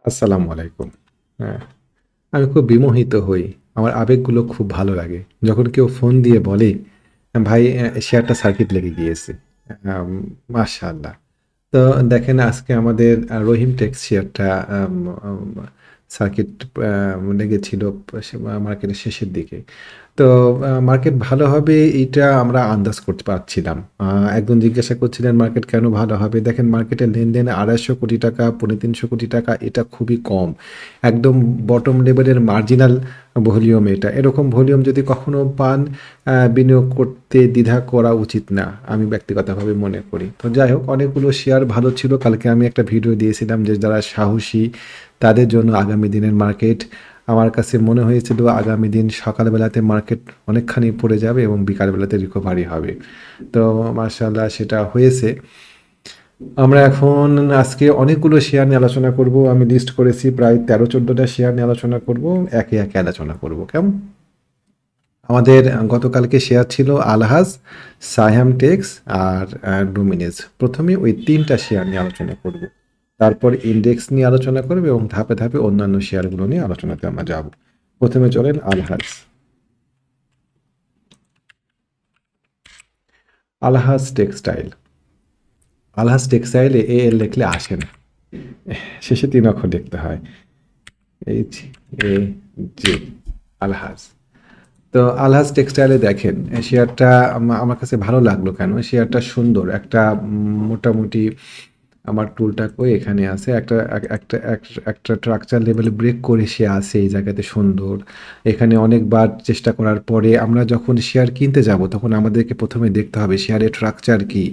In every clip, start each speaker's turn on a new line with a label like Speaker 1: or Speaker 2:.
Speaker 1: আসসালামু আলাইকুম। হ্যাঁ, আমি খুব বিমোহিত হই। আমার আবেগগুলো খুব ভালো লাগে। যখন কেউ ফোন দিয়ে বলে, "ভাই শেয়ারটা সার্কিট লেগে গিয়েছে।" আম মাশাআল্লাহ। তো দেখেন আজকে আমাদের রহিম টেক্স শেয়ারটা আম আম সার্কিট আ লেগেছিল মার্কেটের শেষের দিকে। তো মার্কেট ভালো হবে এইটা আমরা আন্দাজ করতে পারছিলাম। একজন জিজ্ঞাসা করছিলেন মার্কেট কেন ভালো হবে? দেখেন মার্কেটের লেনদেন ৳২৫০ কোটি, ৳৩৫০ এটা খুবই কম। একদম বটম লেভেলের মার্জিনাল ভলিউম এটা। এরকম ভলিউম যদি কখনো পান বিনিয়োগ করতে দ্বিধা করা উচিত না। আমি ব্যক্তিগতভাবে মনে করি। তো যাই হোক অনেকগুলো শেয়ার ভালো ছিল। কালকে আমি একটা ভিডিও দিয়েছিলাম যে যারা সাহসী তাদের জন্য আগামী দিনের মার্কেট আমার কাছে মনে হয়েছিল আগামী দিন সকালবেলাতে মার্কেট অনেকখানি পড়ে যাবে এবং বিকালবেলাতে রিকভারি হবে। তো মাশাআল্লাহ সেটা হয়েছে। আমরা এখন আজকে অনেকগুলো শেয়ার নিয়ে আলোচনা করব। আমি লিস্ট করেছি প্রায় ১৩-১৪ টা শেয়ার নিয়ে আলোচনা করব। একে আলোচনা করব। কেমন? আমাদের গতকালকে শেয়ার ছিল আলহাজ, সায়াম টেক্স আর ডোমিনিজ। প্রথমে ওই ৩ টা শেয়ার নিয়ে আলোচনা করব। তারপর ইনডেক্স নিয়ে আলোচনা করব এবং ধাপে, ধাপে অন্যান্য শেয়ারগুলো নিয়ে আলোচনাতে আমরা যাব। প্রথমে চলেন আলহাজ। আলহাজ টেক্সটাইল। আলহাজ টেক্সটাইলে এল লিখলে আসে না। শেষে ৩ অক্ষর লিখতে হয়। HAJ আলহাজ। তো আলহাজ টেক্সটাইলে দেখেন শেয়ারটা আমার কাছে ভালো লাগলো কেন? শেয়ারটা সুন্দর। একটা মোটামুটি আমার টুলটা কই এখানে আছে। একটা স্ট্রাকচার লেভেলে ব্রেক করে সে আছে এই জায়গাতে সুন্দর। এখানে অনেকবার চেষ্টা করার পরে আমরা যখন শেয়ার কিনতে যাব তখন আমাদেরকে ১ম এ দেখতে হবে শেয়ারের স্ট্রাকচার কি?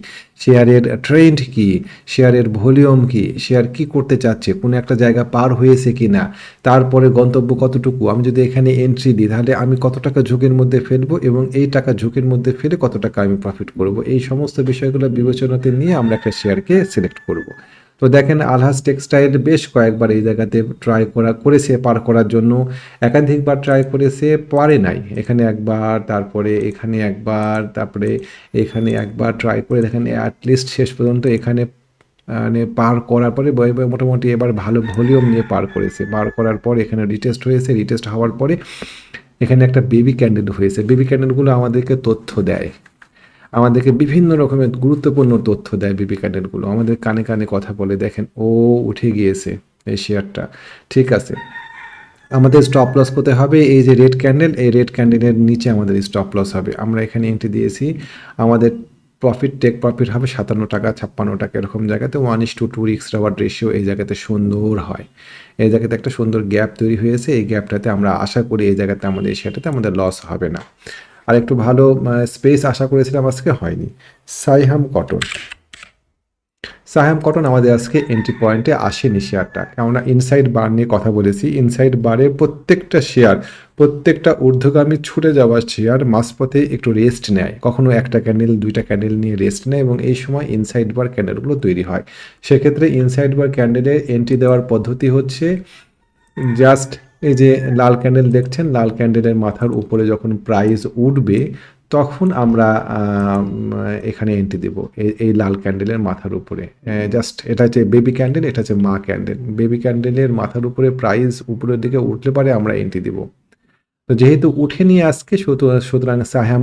Speaker 1: শেয়ারের ট্রেন্ড কি? শেয়ারের ভলিউম কি? শেয়ার কি করতে চাচ্ছে? কোনো একটা জায়গা পার হয়েছে কিনা? তারপরে গন্তব্য কতটুকু? আমি যদি এখানে এন্ট্রি দিই তাহলে আমি কত টাকা ঝুঁকির মধ্যে ফেলবো এবং এই টাকা ঝুঁকির মধ্যে ফেলে কত টাকা আমি প্রফিট করব? এই সমস্ত বিষয়গুলো বিবেচনাতে নিয়ে আমরা একটা শেয়ারকে সিলেক্ট করব। তো দেখেন আলহাজ টেক্সটাইল বেশ কয়েকবার এই জায়গাতে ট্রাই করেছে পার করার জন্য। একাধিকবার ট্রাই করেছে, পারে নাই। এখানে একবার, তারপরে এখানে একবার, তারপরে এখানে একবার ট্রাই করে দেখেন এট লিস্ট শেষ পর্যন্ত এখানে মানে পার করার পরে মোটামুটি এবার ভালো ভলিউম নিয়ে পার করেছে। পার করার পর এখানে রিটেস্ট হয়েছে। রিটেস্ট হওয়ার পরে এখানে একটা বেবি ক্যান্ডেল হয়েছে। বেবি ক্যান্ডেলগুলো আমাদেরকে তথ্য দেয়। আমাদেরকে বিভিন্ন রকমের গুরুত্বপূর্ণ তথ্য দেয় বেবি ক্যান্ডেলগুলো। আমাদের কানে, কানে কথা বলে দেখেন ও উঠে গিয়েছে এই শেয়ারটা। ঠিক আছে। আমাদের স্টপ লস কোথায় হবে? এই যে রেড ক্যান্ডেল, এই রেড ক্যান্ডেলের নিচে আমাদের স্টপ লস হবে। আমরা এখানে এন্ট্রি দিয়েছি। আমাদের টেক প্রফিট হবে ৳৫৭, ৳৫৬ এরকম জায়গাতে 1:2 রিস্ক রিওয়ার্ড রেশিও এই জায়গাতে সুন্দর হয়। এই জায়গাতে একটা সুন্দর গ্যাপ তৈরি হয়েছে। এই গ্যাপটাতে আমরা আশা করি এই জায়গাতে আমাদের এই শেয়ারটাতে আমাদের লস হবে না। আর একটু ভালো স্পেস আশা করেছিলাম আজকে হয়নি। সাইহাম কটন। সাহাম কটন আমাদের আজকে এন্ট্রি পয়েন্টে আসেনি শেয়ারটা। কেননা ইনসাইড বার নিয়ে কথা বলেছি। ইনসাইড বারে প্রত্যেকটা শেয়ার, প্রত্যেকটা ঊর্ধ্বগামী ছুটে যাওয়া শেয়ার মাঝপথে একটু রেস্ট নেয়। কখনো ১ টা ক্যান্ডেল ২ টা ক্যান্ডেল নিয়ে রেস্ট নেয় এবং এই সময় ইনসাইড বার ক্যান্ডেলগুলো তৈরি হয়। সেক্ষেত্রে ইনসাইড বার ক্যান্ডেলে এন্ট্রি দেওয়ার পদ্ধতি হচ্ছে জাস্ট এই যে লাল ক্যান্ডেল দেখছেন, লাল ক্যান্ডেলের মাথার উপরে যখন প্রাইস উঠবে তখন আমরা এখানে এন্ট্রি দেব এই লাল ক্যান্ডেলের মাথার উপরে। জাস্ট এটা হচ্ছে বেবি ক্যান্ডেল, এটা হচ্ছে মা ক্যান্ডেল। বেবি ক্যান্ডেলের মাথার উপরে প্রাইস উপরের দিকে উঠলে পারে আমরা এন্ট্রি দিব। তো যেহেতু উঠেনি আজকে সুতরাং সাহাম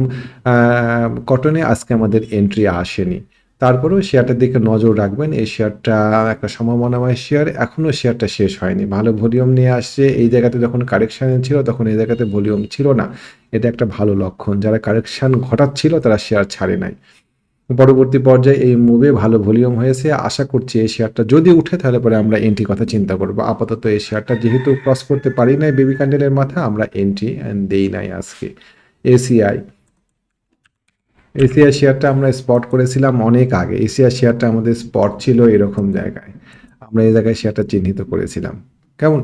Speaker 1: কটনে আজকে আমাদের এন্ট্রি আসেনি। তারপরেও শেয়ারটার দিকে নজর রাখবেন। এই শেয়ারটা একটা সম্ভাবনাময় শেয়ার। এখনো শেয়ারটা শেষ হয়নি। ভালো ভলিউম নিয়ে আসছে। এই জায়গাতে যখন কারেকশন ছিল তখন এই জায়গাতে ভলিউম ছিল না। এটা একটা ভালো লক্ষণ। যারা কারেকশন ঘটাচ্ছিল তারা শেয়ার ছাড়ে নাই। পরবর্তী পর্যায়ে এই মুভে ভালো ভলিউম হয়েছে। আশা করছি এই শেয়ারটা যদি উঠে তাহলে পরে আমরা এন্ট্রি কথা চিন্তা করব। আপাতত এই শেয়ারটা যেহেতু ক্রস করতে পারি নাই বেবি ক্যান্ডেলের মাথা আমরা এন্ট্রি দেই নাই আজকে। এসিআই। এসিআই শেয়ারটা আমরা স্পট করেছিলাম অনেক আগে। এসিআই শেয়ারটা আমাদের স্পট ছিল এরকম জায়গায়। আমরা এই জায়গায় শেয়ারটা চিহ্নিত করেছিলাম। কেমন?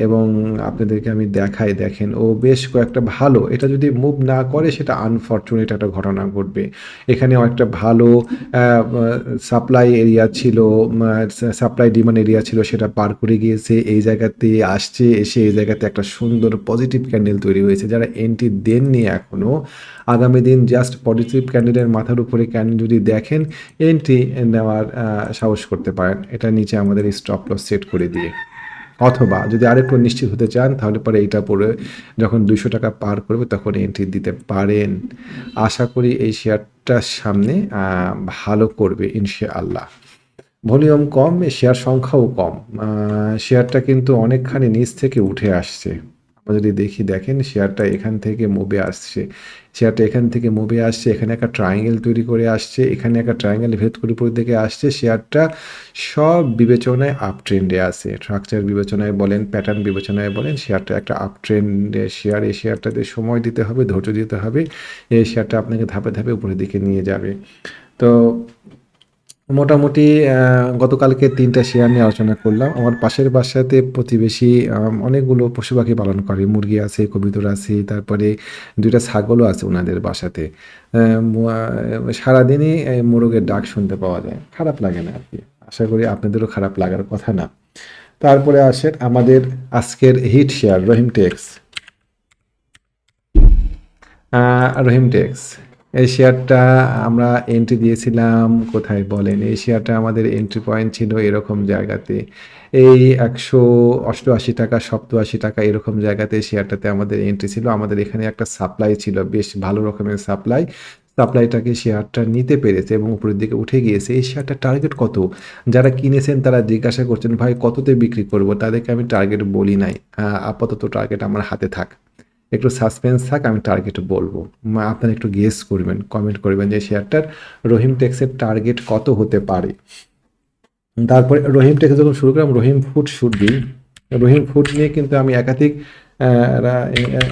Speaker 1: এবং আপনাদেরকে আমি দেখাই, দেখেন ও বেশ কয়েকটা ভালো, এটা যদি মুভ না করে সেটা আনফরচুনেট একটা ঘটনা ঘটবে। এখানেও একটা ভালো আ আ সাপ্লাই এরিয়া ছিল, সাপ্লাই ডিমান্ড এরিয়া ছিল, সেটা পার করে গিয়েছে। এই জায়গাতে আসছে, এসে এই জায়গাতে একটা সুন্দর পজিটিভ ক্যান্ডেল তৈরি হয়েছে। যারা এন্ট্রি দেননি এখনো, আগামী দিন জাস্ট পজিটিভ ক্যান্ডেলের মাথার উপরে ক্যান্ডেল যদি দেখেন, এন্ট্রি নেওয়ার সাহস করতে পারেন। এটার নিচে আমাদের স্টপ লস সেট করে দিয়ে। অথবা যদি আরেকটু নিশ্চিত হতে চান তাহলে পরে এইটা পরে যখন ৳২০০ পার করবে তখন এন্ট্রি দিতে পারেন। আশা করি এই শেয়ারটার সামনে ভালো করবে ইনশাআল্লাহ। ভলিউম কম, শেয়ার সংখ্যাও কম। শেয়ারটা কিন্তু অনেকখানি নিচ থেকে উঠে আসছে। আমরা যদি দেখেন শেয়ারটা এখান থেকে মুভে আসছে। শেয়ারটা এখান থেকে মুভে আসছে, এখানে একটা ট্রায়াঙ্গেল তৈরি করে আসছে, এখানে একটা ট্রায়াঙ্গেল ভেদ করে উপরের দিকে আসছে। শেয়ারটা সব বিবেচনায় আপ ট্রেন্ডে আছে। স্ট্রাকচার বিবেচনায় বলেন, প্যাটার্ন বিবেচনায় বলেন, শেয়ারটা একটা আপ ট্রেন্ডের শেয়ার। এই শেয়ারটাতে সময় দিতে হবে, ধৈর্য দিতে হবে। এই শেয়ারটা আপনাকে ধাপে, ধাপে উপরের দিকে নিয়ে যাবে। তো মোটামুটি গতকালকে ৩ টা শেয়ার নিয়ে আলোচনা করলাম। আমার পাশের বাসাতে প্রতিবেশী অনেকগুলো পশু-পাখি পালন করে। মুরগি আছে, কবুতর আছে, তারপরে ২ টা ছাগলও আছে উনাদের বাসাতে। অ্যা মোয়া সারাদিনই মোরগের ডাক শুনতে পাওয়া যায়। খারাপ লাগে না আরকি। আশা করি আপনাদেরও খারাপ লাগার কথা না। তারপরে আসেন আমাদের আজকের হিট শেয়ার রহিম টেক্স। আ রহিম টেক্স। এই শেয়ারটা আমরা এন্ট্রি দিয়েছিলাম কোথায় বলেন? এই শেয়ারটা আমাদের এন্ট্রি পয়েন্ট ছিল এরকম জায়গাতে। এই ৳১৮৮, ৳৮৭ এরকম জায়গাতে শেয়ারটাতে আমাদের এন্ট্রি ছিল। আমাদের এখানে একটা সাপ্লাই ছিল, বেশ ভালো রকমের সাপ্লাই। সাপ্লাইটাকে শেয়ারটা নিতে পেরেছে এবং উপরের দিকে উঠে গিয়েছে। এই শেয়ারটার টার্গেট কত? যারা কিনেছেন তারা জিজ্ঞাসা করছেন, "ভাই কততে বিক্রি করব?" তাদেরকে আমি টার্গেট বলি নাই। আপাতত টার্গেট আমার হাতে থাক। একটু সাসপেন্স থাক, আমি টার্গেট বলবো। আপনারা একটু গেস করবেন, কমেন্ট করবেন যে শেয়ারটার রহিম টেক্সের টার্গেট কত হতে পারে। তারপরে রহিম টেক্স যখন শুরু করলাম, রহিম ফুড শুরু দিই। রহিম ফুড নিয়ে কিন্তু আমি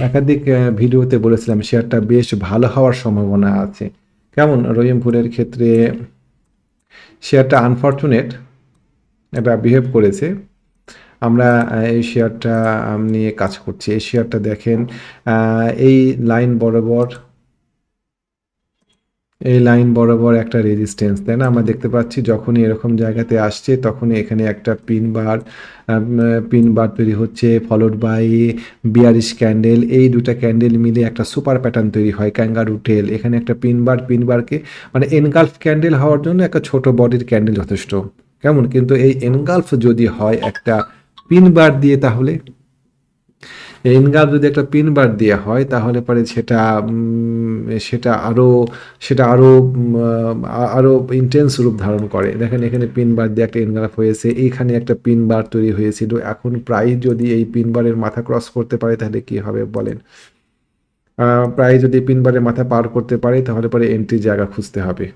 Speaker 1: একাধিক ভিডিওতে বলেছিলাম শেয়ারটা বেশ ভালো হওয়ার সম্ভাবনা আছে। কেমন? রহিম ফুডের ক্ষেত্রে শেয়ারটা আনফরচুনেট এটা বিহেভ করেছে। আমরা এই শেয়ারটা নিয়ে কাজ করছি। এই শেয়ারটা দেখেন, এই লাইন বরাবর এই লাইন বরাবর একটা রেজিস্ট্যান্স, তাই না? আমরা দেখতে পাচ্ছি যখনই এরকম জায়গাতে আসছে তখনই এখানে একটা পিন বার তৈরি হচ্ছে, ফলোড বাই বিয়ারিশ ক্যান্ডেল। এই ২ টা ক্যান্ডেল মিলে একটা সুপার প্যাটার্ন তৈরি হয়, ক্যাঙ্গারু টেল। এখানে একটা পিন বারকে মানে এনগালফ ক্যান্ডেল হওয়ার জন্য একটা ছোট বডির ক্যান্ডেল যথেষ্ট। কেমন? কিন্তু এই এনগালফ যদি হয় একটা পিন বার দিয়ে তাহলে এনগাল যদি একটা পিন বার দেয়া হয় তাহলে পরে সেটা আরো সেটা আরো আরো ইনটেন্স রূপ ধারণ করে। দেখেন এখানে পিন বার দিয়ে একটা এনগালফ হয়েছে। এইখানে একটা পিন বার তৈরি হয়েছিল। এখন প্রাইস যদি এই পিন বারের মাথা ক্রস করতে পারে তাহলে কি হবে বলেন? প্রাইস যদি পিন বারের মাথা পার করতে পারে তাহলে পরে এন্ট্রির জায়গা খুঁজতে হবে।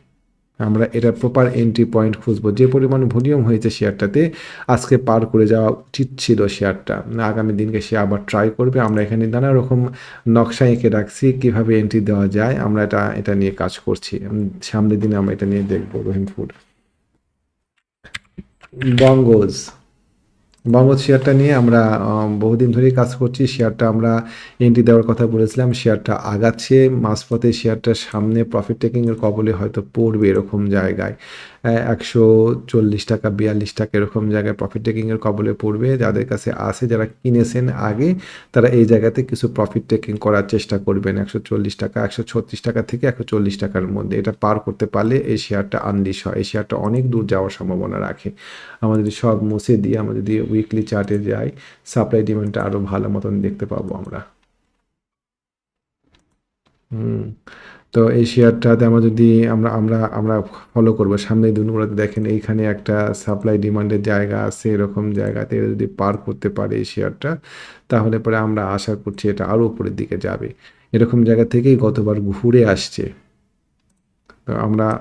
Speaker 1: আমরা এটার প্রপার এন্ট্রি পয়েন্ট খুঁজবো। যে পরিমাণ ভলিউম হয়েছে শেয়ারটাতে, আজকে পার করে যাওয়া উচিত ছিল শেয়ারটা। আগামী দিনকে সে আবার ট্রাই করবে। আমরা এখানে নানা রকম নকশা এঁকে রাখছি, কিভাবে এন্ট্রি দেওয়া যায়। আমরা এটা নিয়ে কাজ করছি। সামনের দিনে আমরা এটা নিয়ে দেখব রহিম ফুড। বঙ্গজ। বঙ্গজ শেয়ারটা নিয়ে আমরা বহুদিন ধরেই কাজ করছি। শেয়ারটা আমরা এন্ট্রি দেওয়ার কথা বলেছিলাম। শেয়ারটা আগাচ্ছে। মাঝপথে শেয়ারটার সামনে প্রফিট টেকিং এর কবলে হয়তো পড়বে এরকম জায়গায়। ৳১৪০, ৳৪২ এরকম জায়গায় প্রফিট টেকিং এর কবলে পড়বে। যাদের কাছে আছে, যারা কিনেছেন আগে, তারা এই জায়গাতে কিছু প্রফিট টেকিং করার চেষ্টা করবেন। ৳১৪০, ৳১৩৬ থেকে ৳১৪০ মধ্যে। এটা পার করতে পারলে এই শেয়ারটা আনলিশ হয়। এই শেয়ারটা অনেক দূর যাওয়ার সম্ভাবনা রাখে। আমরা যদি সব মুছে দিয়ে আমরা যদি উইকলি চার্টে যাই, সাপ্লাই ডিমান্ডটা আরো ভালো মতন দেখতে পাবো আমরা। হুম। তো এই শেয়ারটাতে আমরা যদি আমরা আমরা আমরা ফলো করবো সামনের দিনগুলোতে, দেখেন এইখানে একটা সাপ্লাই ডিমান্ডের জায়গা আছে, এরকম জায়গাতে এরা যদি পার করতে পারে এই শেয়ারটা, তাহলে পরে আমরা আশা করছি এটা আরো উপরের দিকে যাবে। এরকম জায়গা থেকেই গতবার ঘুরে আসছে। তো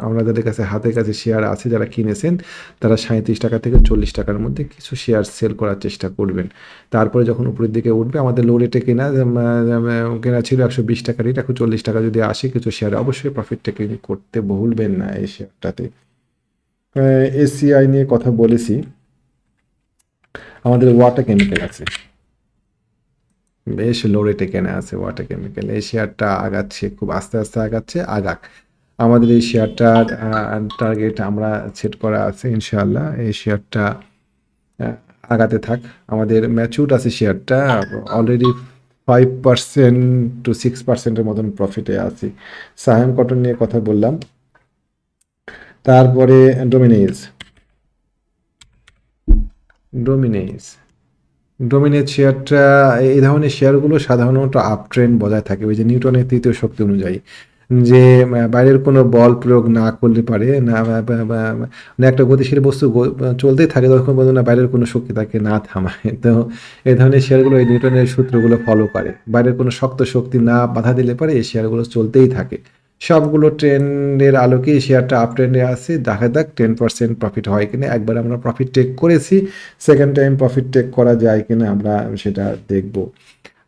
Speaker 1: আমরা যাদের কাছে হাতের কাছে শেয়ার আছে, যারা কিনেছেন, তারা ৳৩৭ থেকে ৳৪০ মধ্যে কিছু শেয়ার সেল করার চেষ্টা করবেন। তারপরে যখন উপরের দিকে উঠবে, আমাদের লো রেটে কেনা ছিল ৳১২০ রেট, এখন ৳৪০ যদি আসে কিছু শেয়ার, অবশ্যই প্রফিট টেকিং করতে ভুলবেন না এই শেয়ারটাতে। এসিআই নিয়ে কথা বলেছি। আমাদের ওয়াটার কেমিক্যাল আছে, বেশ লো রেটে কেনা আছে ওয়াটার কেমিক্যাল। এই শেয়ারটা আগাচ্ছে, খুব আস্তে আস্তে আগাচ্ছে, আগাক। আমাদের এই শেয়ারটার টার্গেট আমরা সেট করা আছে ইনশাআল্লাহ। এই শেয়ারটা আহ, আগাতে থাক। আমাদের ম্যাচিউর আছে শেয়ারটা, অলরেডি 5% to 6%-এর মতন প্রফিটে আছি। সাহেম কটন নিয়ে কথা বললাম। তারপরে ডোমিনেজ, ডোমিনেজ ডোমিনেজ শেয়ারটা, এই ধরনের শেয়ারগুলো সাধারণত আপ ট্রেন্ড বজায় থাকে, ওই যে নিউটনের তৃতীয় শক্তি অনুযায়ী, যে বাইরের কোনো বল প্রয়োগ না করলে পারে না, মানে একটা গতিশীল বস্তু চলতেই থাকে তখন পর্যন্ত না বাইরের কোনো শক্তি তাকে না থামায়। তো এই ধরনের শেয়ারগুলো এই নিউটনের সূত্রগুলো ফলো করে, বাইরের কোনো শক্ত শক্তি না বাধা দিলে পারে এই শেয়ারগুলো চলতেই থাকে। সবগুলো ট্রেন্ডের আলোকেই শেয়ারটা আপ ট্রেন্ডে আছে, দেখা যাক 10% প্রফিট হয় কিনা। একবার আমরা প্রফিট টেক করেছি, সেকেন্ড টাইম প্রফিট টেক করা যায় কিনা আমরা সেটা দেখব।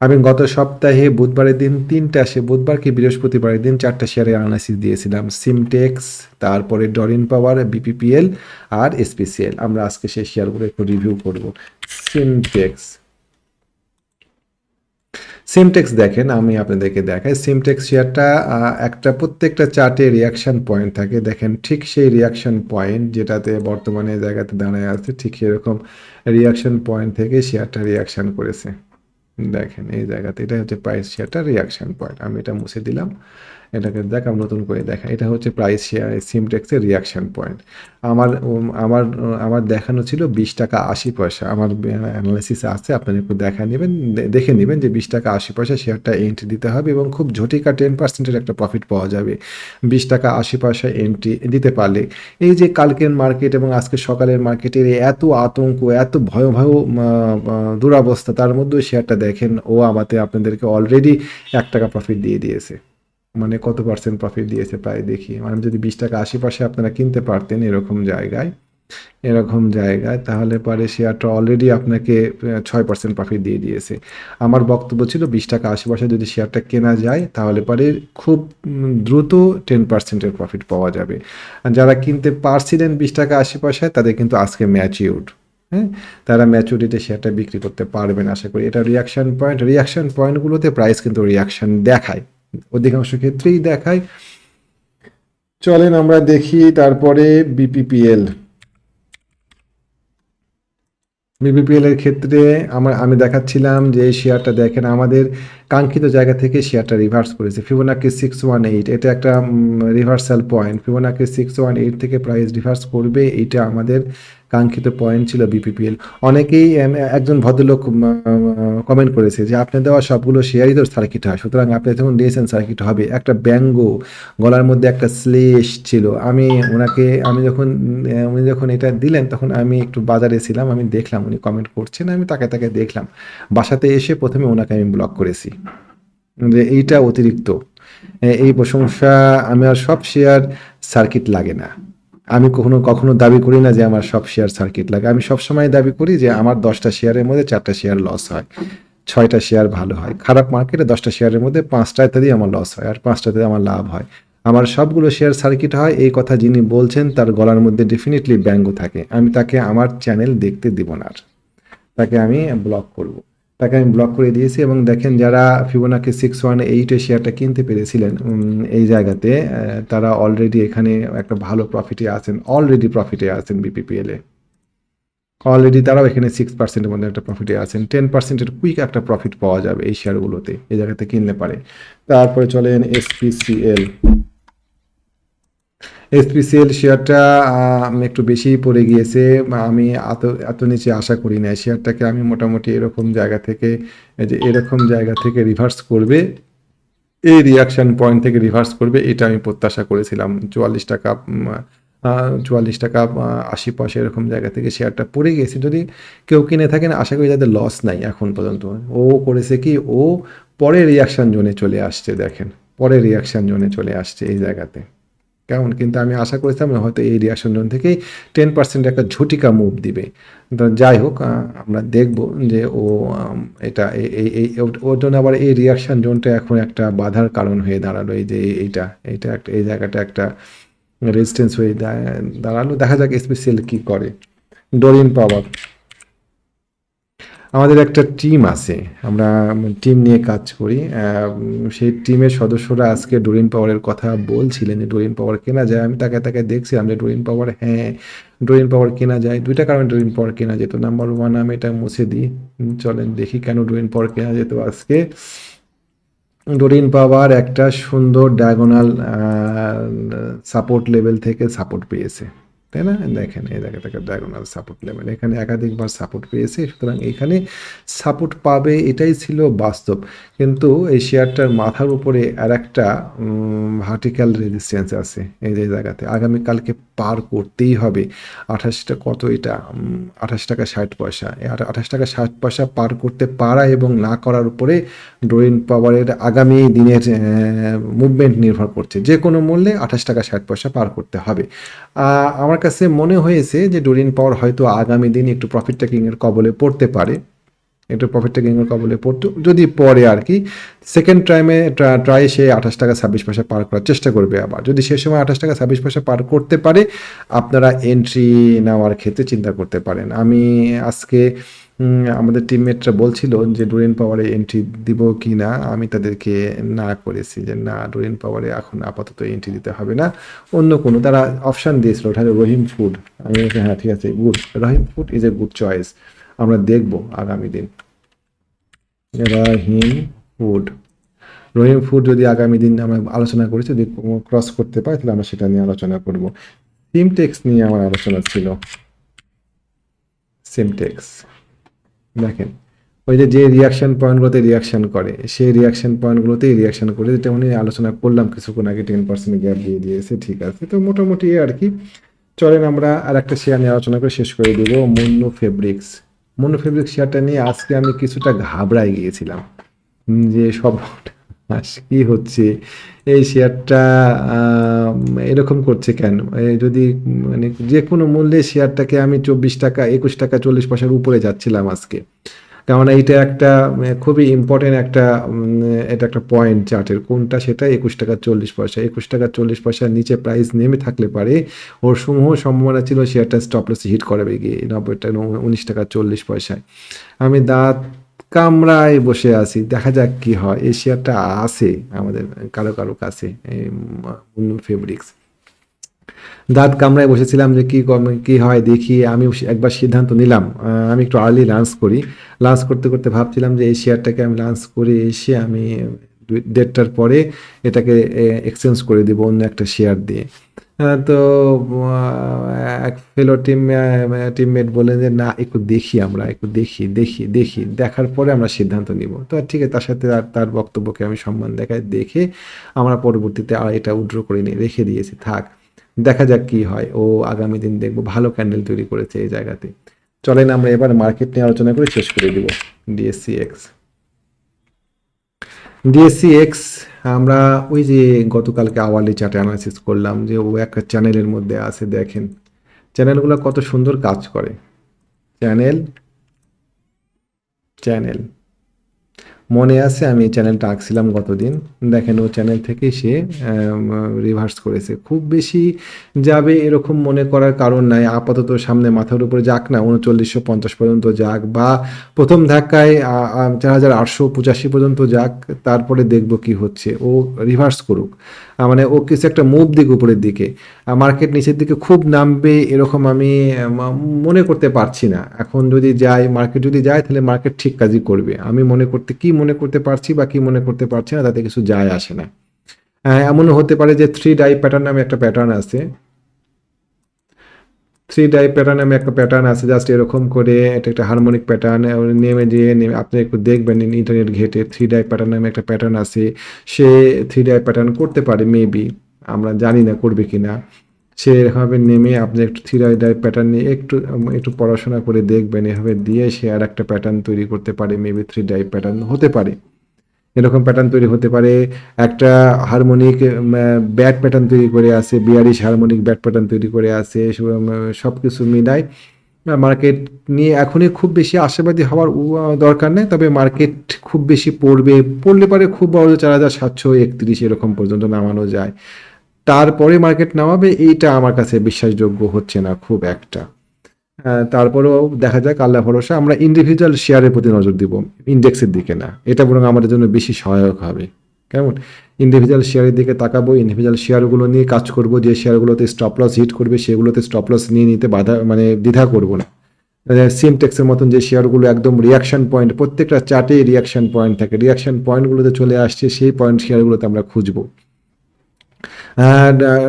Speaker 1: আমি গত সপ্তাহে বুধবারের দিন বুধবার কি বৃহস্পতিবারের দিন 4টা শেয়ারের অ্যানালাইসিস দিয়েছিলাম, সিমটেক্স, তারপরে ডরিন পাওয়ার, বিপিপিএল আর এসপিসিএল। আমরা আজকে সেই শেয়ারগুলো একটু রিভিউ করব। সিমটেক্স, সিমটেক্স দেখেন, আমি আপনাদেরকে দেখাই। সিমটেক্স শেয়ারটা একটা প্রত্যেকটা চার্টে রিয়াকশন পয়েন্ট থাকে, দেখেন ঠিক সেই রিয়াকশন পয়েন্ট যেটাতে বর্তমানে জায়গাতে দাঁড়ায় আছে, ঠিক সেরকম রিয়াকশন পয়েন্ট থেকে শেয়ারটা রিয়াকশন করেছে। দেখেন এই জায়গাতে এটা হচ্ছে প্রাইস শেয়ারটা রিয়াকশন পয়েন্ট। আমি এটা মুছে দিলাম, এটাকে দেখাম নতুন করে দেখা। এটা হচ্ছে প্রাইস শেয়ার সিমটেক্সের রিয়াকশন পয়েন্ট। আমার আমার দেখানো ছিল 20 টাকা 80 পয়সা। আমার অ্যানালাইসিসে আছে, আপনারা একটু দেখা নেবেন, দেখে নেবেন যে 20 টাকা 80 পয়সা শেয়ারটা এন্ট্রি দিতে হবে এবং খুব ঝটিকা 10%-এর একটা প্রফিট পাওয়া যাবে 20 টাকা 80 পয়সা এন্ট্রি দিতে পারলে। এই যে কালকের মার্কেট এবং আজকে সকালের মার্কেটের এত আতঙ্ক, এত ভয়াবহ দুরবস্থা, তার মধ্যে শেয়ারটা দেখেন ও আমাদের আপনাদেরকে অলরেডি 1 টাকা প্রফিট দিয়ে দিয়েছে। মানে কত পার্সেন্ট প্রফিট দিয়েছে প্রায় দেখি, মানে যদি 20 টাকা 80 পয়সা আপনারা কিনতে পারতেন এরকম জায়গায় তাহলে পরে শেয়ারটা অলরেডি আপনাকে 6% প্রফিট দিয়ে দিয়েছে। আমার বক্তব্য ছিল 20 টাকা 80 পয়সা যদি শেয়ারটা কেনা যায় তাহলে পরে খুব দ্রুত 10%-এর প্রফিট পাওয়া যাবে। আর যারা কিনতে পারছিলেন 20 টাকা 80 পয়সায় তাদের কিন্তু আজকে ম্যাচিউরড, হ্যাঁ, তারা ম্যাচুরিটি শেয়ারটা বিক্রি করতে পারবেন আশা করি। এটা রিয়াকশন পয়েন্টগুলোতে প্রাইস কিন্তু রিয়াকশন দেখায়, অধিকাংশ ক্ষেত্রেই দেখায়। চলেন আমরা দেখি তারপরে বিপিপিএল। বিপিপিএল এর ক্ষেত্রে আমি দেখাচ্ছিলাম যে এই শেয়ারটা দেখেন আমাদের কাঙ্ক্ষিত জায়গা থেকে শেয়ারটা রিভার্স করেছে, ফিবোনাকি 618, এটা একটা রিভার্সাল পয়েন্ট। ফিবোনাকি 618 থেকে প্রাইস রিভার্স করবে, এটা আমাদের কাঙ্ক্ষিত পয়েন্ট ছিল বিপিপিএল। অনেকেই একজন ভদ্রলোক কমেন্ট করেছে যে আপনি দেওয়া সবগুলো শেয়ারই তো সার্কিট হয়, সুতরাং আপনি যখন দিয়েছেন সার্কিট হবে। একটা ব্যঙ্গ, গলার মধ্যে একটা শ্লেষ ছিল। উনি যখন এটা দিলেন তখন আমি একটু বাজারে ছিলাম, আমি দেখলাম উনি কমেন্ট করছেন, আমি তাকে তাকে দেখলাম। বাসাতে এসে প্রথমে ওনাকে আমি ব্লক করেছি যে এইটা অতিরিক্ত এই প্রশংসা। আমার সব শেয়ার সার্কিট লাগে না, আমি কখনো কখনো দাবি করি না যে আমার সব শেয়ার সার্কিট লাগে। আমি সবসময় দাবি করি যে আমার 10টা শেয়ারের মধ্যে 4টা শেয়ার লস হয়, 6টা শেয়ার ভালো হয়। খারাপ মার্কেটে 10টা শেয়ারের মধ্যে 5টাতেই আমার লস হয় আর 5টাতে আমার লাভ হয়। আমার সবগুলো শেয়ার সার্কিট হয়, এই কথা যিনি বলছেন তার গলার মধ্যে ডেফিনেটলি ব্যঙ্গ থাকে। আমি তাকে আমার চ্যানেল দেখতে দিব না আর, তাকে আমি ব্লক করব। তাকে আমি ব্লক করে দিয়েছি এবং দেখেন যারা ফিবোনাকি 618 শেয়ারটা কিনতে পেরেছিলেন এই জায়গাতে, তারা অলরেডি এখানে একটা ভালো প্রফিটে আছেন বিপিপিএল এ। অলরেডি তারাও এখানে 6%-এর মধ্যে একটা প্রফিটে আছেন। 10%-এর কুইক একটা প্রফিট পাওয়া যাবে এই শেয়ারগুলোতে, এই জায়গাতে কিনলে পারে। তারপরে চলেন এসপিসিএল। এসপিসিএল শেয়ারটা একটু বেশিই পড়ে গিয়েছে। আমি এত নিচে আশা করি না। শেয়ারটাকে আমি মোটামুটি এরকম জায়গা থেকে রিভার্স করবে, এই রিয়াকশন পয়েন্ট থেকে রিভার্স করবে, এটা আমি প্রত্যাশা করেছিলাম। 44 টাকা 80 পয়সা এরকম জায়গা থেকে শেয়ারটা পড়ে গিয়েছে। যদি কেউ কিনে থাকেন আশা করি যাদের লস নাই এখন পর্যন্ত। ও করেছে কি, ও পরে রিয়াকশন জোনে চলে আসছে, দেখেন পরে রিয়াকশন জোনে চলে আসছে এই জায়গাতে। কেমন, কিন্তু আমি আশা করেছিলাম হয়তো এই রিয়াকশন জোন থেকেই 10% একটা ঝটিকা মুভ দিবে। তো যাই হোক, আমরা দেখব যে ও এটা ওর জন্য আবার এই রিয়াকশন জোনটা এখন একটা বাধার কারণ হয়ে দাঁড়ালো। এই যে এইটা একটা, এই জায়গাটা একটা রেজিস্ট্যান্স হয়ে দাঁড়ালো। দেখা যাক স্পেশাল কি করে। ডরিন পাওয়ার, আমাদের একটা টিম আছে, আমরা টিম নিয়ে কাজ করি। সেই টিমের সদস্যরা আজকে ডোরিন পাওয়ারের কথা বলছিলেন যে ডোরিন পাওয়ার কেনা যায়। আমি তাকায় তাকায় দেখছিলাম যে ডোরিন পাওয়ার, হ্যাঁ ডোরিন পাওয়ার কেনা যায়। দুইটা কারণে ডোরিন পাওয়ার কেনা যেত। নাম্বার ওয়ান, আমি এটা মুছে দিই। চলেন দেখি কেন ডোরিন পাওয়ার কেনা যেত আজকে। ডোরিন পাওয়ার একটা সুন্দর ডায়াগোনাল সাপোর্ট লেভেল থেকে সাপোর্ট পেয়েছে, তাই না? দেখেন এই জায়গা থেকে ডায়াগোনাল সাপোর্ট লেভেল, এখানে একাধিকবার সাপোর্ট পেয়েছে, সুতরাং এখানে সাপোর্ট পাবে এটাই ছিল বাস্তব। কিন্তু এই শেয়ারটার মাথার উপরে আর একটা ভার্টিক্যাল রেজিস্ট্যান্স আছে এই যে জায়গাতে, আগামীকালকে পার করতেই হবে। 28টা কত এটা, 28 টাকা 60 পয়সা। এই 28 টাকা 60 পয়সা পার করতে পারা এবং না করার উপরে ডোরিন পাওয়ারের আগামী দিনের মুভমেন্ট নির্ভর করছে। যে কোনো মূল্যে 28 টাকা 60 পয়সা পার করতে হবে। আমার কাছে মনে হয়েছে যে ডোরিন পাওয়ার হয়তো আগামী দিন একটু প্রফিট টেকিংয়ের কবলে পড়তে পারে, একটু প্রফিট টেকিংয়ের কবলে পড়তে যদি পড়ে আর কি। সেকেন্ড ট্রাই সে 28 টাকা 26 পয়সা পার করার চেষ্টা করবে। আবার যদি সে সময় 28 টাকা 26 পয়সা পার করতে পারে, আপনারা এন্ট্রি নেওয়ার ক্ষেত্রে চিন্তা করতে পারেন। আমি আজকে আমাদের টিমমেটরা বলছিল যে ডোরিন পাওয়ারে এন্ট্রি দিব কি না, আমি তাদেরকে না করেছি যে না, ডোরিন পাওয়ারে এখন আপাতত এন্ট্রি দিতে হবে না, অন্য কোনো তারা অপশান দিয়েছিল, ওটা রহিম ফুড। আমি হ্যাঁ ঠিক আছে, good, Rahim food is a good choice. আমরা দেখব আগামী দিন রহিম ফুড। রহিম ফুড যদি আগামী দিন আমরা আলোচনা করি, যদি ক্রস করতে পারি তাহলে আমরা সেটা নিয়ে আলোচনা করব। সিমটেক্স নিয়ে আমার আলোচনা ছিল। সিমটেক্স দেখেন, ওই যে রিয়াকশন পয়েন্টগুলোতে রিয়াকশন করে, সেই রিয়াকশন পয়েন্টগুলোতেই রিয়াকশন করে, যেটা উনি আলোচনা করলাম কিছুক্ষণ আগে, 10% গ্যাপ দিয়ে দিয়েছে, ঠিক আছে। তো মোটামুটি আর কি। চলেন আমরা আর একটা শেয়ার নিয়ে আলোচনা করে শেষ করে দেবো, মুন্নু ফেব্রিক্স। মুন্নু ফেব্রিক্স শেয়ারটা নিয়ে আজকে আমি কিছুটা ঘাবড়াই গিয়েছিলাম যে সব কি হচ্ছে, এই শেয়ারটা এরকম করছে কেন। যদি মানে যে কোনো মূল্যে শেয়ারটাকে আমি 24 টাকা 21 টাকা 40 পয়সার উপরে যাচ্ছিলাম আজকে, কারণ এইটা একটা খুবই ইম্পর্টেন্ট একটা এটা একটা পয়েন্ট চার্টের, কোনটা সেটা 21 টাকা 40 পয়সা। 21 টাকা 40 পয়সার নিচে প্রাইস নেমে থাকলে পারে ওর সমূহ সম্ভাবনা ছিল শেয়ারটা স্টপ লস হিট করাবে গিয়ে 19 টাকা 19 টাকা 40 পয়সায়। আমি দাঁত কামড়ায় বসে আছি, দেখা যাক কি হয়। এই শেয়ারটা আছে আমাদের কারো কারো কাছে, মুন্নু ফেব্রিক্স। দাঁত কামড়ায় বসেছিলাম যে কি হয় দেখি। আমি একবার সিদ্ধান্ত নিলাম, আমি একটু আর্লি লাঞ্চ করি। লাঞ্চ করতে করতে ভাবছিলাম যে এই শেয়ারটাকে আমি লাঞ্চ করে এসে আমি 1:30টার পরে এটাকে এক্সচেঞ্জ করে দেবো অন্য একটা শেয়ার দিয়ে। তো এক ফেলো টিমমেট বললেন যে না, একটু দেখি, আমরা একটু দেখি দেখার পরে আমরা সিদ্ধান্ত নিব। তো ঠিক আছে, তার সাথে তার বক্তব্যকে আমি সম্মান দেখে আমরা পরবর্তীতে আর এটা উইথড্র করে নিয়ে রেখে দিয়েছি, থাক দেখা যাক কি হয়। ও আগামী দিন দেখবো ভালো ক্যান্ডেল তৈরি করেছে এই জায়গাতে। চলেন আমরা এবার মার্কেট নিয়ে আলোচনা করে শেষ করে দিব। ডিএসসিএক্স আমরা ওই যে গতকালকে আওয়ারলি চার্টে অ্যানালাইসিস করলাম যে ও একটা চ্যানেলের মধ্যে আছে। দেখেন চ্যানেলগুলো কত সুন্দর কাজ করে। চ্যানেল চ্যানেল মনে আছে, আমি এই চ্যানেলটা আঁকছিলাম গতদিন। দেখেন ও চ্যানেল থেকে সে রিভার্স করেছে। খুব বেশি যাবে এরকম মনে করার কারণ নাই। আপাতত সামনে মাথার উপরে যাক না, 3950 পর্যন্ত যাক, বা প্রথম ধাক্কায় 4885 পর্যন্ত যাক, তারপরে দেখব কি হচ্ছে। ও রিভার্স করুক, মানে ও কিছু একটা মুভ দিক উপরের দিকে। মার্কেট নিচের দিকে খুব নামবে এরকম আমি মনে করতে পারছি না। এখন যদি যায়, মার্কেট যদি যায়, তাহলে মার্কেট ঠিক কাজই করবে। আমি মনে করতে পারছি বা কি মনে করতে পারছি না, তাতে কিছু যায় আসে না। এমনও হতে পারে যে 3 ডাই প্যাটার্ন নামে একটা প্যাটার্ন আছে। 3 ডাই প্যাটার্ন নামে একটা প্যাটার্ন আছে, জাস্ট এরকম করে এটা একটা হারমোনিক প্যাটার্ন নেমে আপনি একটু দেখবেন ইন্টারনেট ঘেটে। 3 ডাই প্যাটার্ন নামে একটা প্যাটার্ন আছে, সে 3 ডাই প্যাটার্ন করতে পারে মেবি, আমরা জানি না করবে কিনা। সে এভাবে নেমে আপনি একটু 3 ডাই প্যাটার্ন নিয়ে একটু পড়াশোনা করে দেখবেন, এভাবে দিয়ে সে আর একটা প্যাটার্ন তৈরি করতে পারে, মেবি 3 ডাই প্যাটার্ন হতে পারে। এরকম প্যাটার্ন তৈরি হতে পারে। একটা হারমোনিক ব্যাট প্যাটার্ন তৈরি করে আছে, বিয়ারিশ হারমোনিক ব্যাট প্যাটার্ন তৈরি করে আছে। সব কিছু মিলায় মার্কেট নিয়ে এখনই খুব বেশি আশাবাদী হওয়ার দরকার নেই। তবে মার্কেট খুব বেশি পড়লে পারে খুব বড় 4731 এরকম পর্যন্ত নামানো যায়, তারপরে মার্কেট নামাবে, এইটা আমার কাছে বিশ্বাসযোগ্য হচ্ছে না খুব একটা। তারপরেও দেখা যাক, আল্লাহ ভরসা। আমরা ইন্ডিভিজুয়াল শেয়ারের প্রতি নজর দিব, ইন্ডেক্সের দিকে না। এটা বরং আমাদের জন্য বেশি সহায়ক হবে। কেমন? ইন্ডিভিজুয়াল শেয়ারের দিকে তাকাবো, ইন্ডিভিজুয়াল শেয়ারগুলো নিয়ে কাজ করব। যে শেয়ারগুলোতে স্টপ লস হিট করবে সেগুলোতে স্টপ লস নিয়ে নিতে দ্বিধা করব না। সিমটেক্সের মতন যে শেয়ারগুলো একদম রিয়াকশন পয়েন্ট, প্রত্যেকটা চার্টে রিয়াকশন পয়েন্ট থাকে, রিয়াকশন পয়েন্টগুলোতে চলে আসছে, সেই পয়েন্ট শেয়ারগুলোতে আমরা খুঁজবো।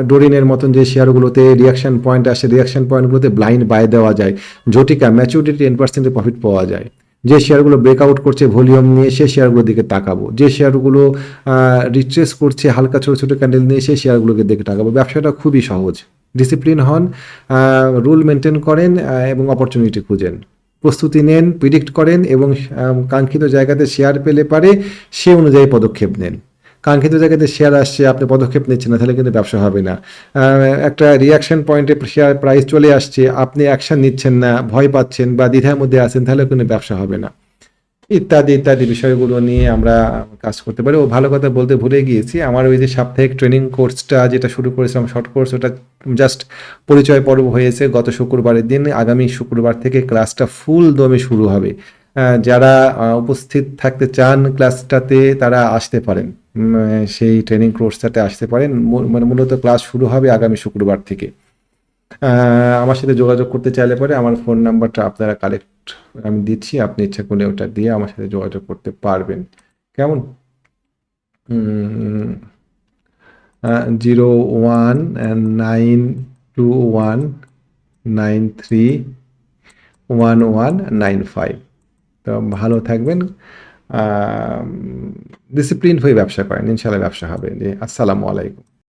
Speaker 1: ডোরিনের মতন যে শেয়ারগুলোতে রিয়াকশন পয়েন্ট আসে, রিয়াকশন পয়েন্টগুলোতে ব্লাইন্ড বাই দেওয়া যায়। ঝটিকা ম্যাচুরিটি 10% প্রফিট পাওয়া যায়। যে শেয়ারগুলো ব্রেকআউট করছে ভলিউম নিয়ে, সেই শেয়ারগুলোর দিকে তাকাবো। যে শেয়ারগুলো রিট্রেস করছে হালকা ছোটো ছোটো ক্যান্ডেল নিয়ে, সেই শেয়ারগুলোকে দিকে তাকাবো। ব্যবসাটা খুবই সহজ। ডিসিপ্লিন হন, রুল মেনটেন করেন এবং অপরচুনিটি খুঁজেন। প্রস্তুতি নেন, প্রিডিক্ট করেন এবং কাঙ্ক্ষিত জায়গাতে শেয়ার পেলে পারে সে অনুযায়ী পদক্ষেপ নেন। কাঙ্ক্ষিত জায়গাতে শেয়ার আসছে, আপনি পদক্ষেপ নিচ্ছেন না, তাহলে কিন্তু ব্যবসা হবে না। একটা রিয়াকশন পয়েন্টে শেয়ার প্রাইস চলে আসছে, আপনি অ্যাকশন নিচ্ছেন না, ভয় পাচ্ছেন বা দ্বিধার মধ্যে আছেন, তাহলে কিন্তু ব্যবসা হবে না। ইত্যাদি ইত্যাদি বিষয়গুলো নিয়ে আমরা কাজ করতে পারি। ও ভালো কথা বলতে ভুলে গিয়েছি, আমার ওই যে সাপ্তাহিক ট্রেনিং কোর্সটা যেটা শুরু করেছিলাম, শর্ট কোর্স, ওটা জাস্ট পরিচয় পর্ব হয়েছে গত শুক্রবারের দিন। আগামী শুক্রবার থেকে ক্লাসটা ফুল দমে শুরু হবে। যারা উপস্থিত থাকতে চান ক্লাসটাতে তারা আসতে পারেন, সেই ট্রেনিং কোর্সটাতে আসতে পারেন। মূলত ক্লাস শুরু হবে আগামী শুক্রবার থেকে। আমার সাথে যোগাযোগ করতে চাইলে পরে আমার ফোন নাম্বারটা আপনারা আমি দিচ্ছি, আপনি ইচ্ছা করলে ওটা দিয়ে আমার সাথে যোগাযোগ করতে পারবেন। কেমন? 0191931195। তো ভালো থাকবেন, ডিসিপ্লিন হয়ে ব্যবসা করেন, ইনশাল্লাহ ব্যবসা হবে। আসসালামু আলাইকুম।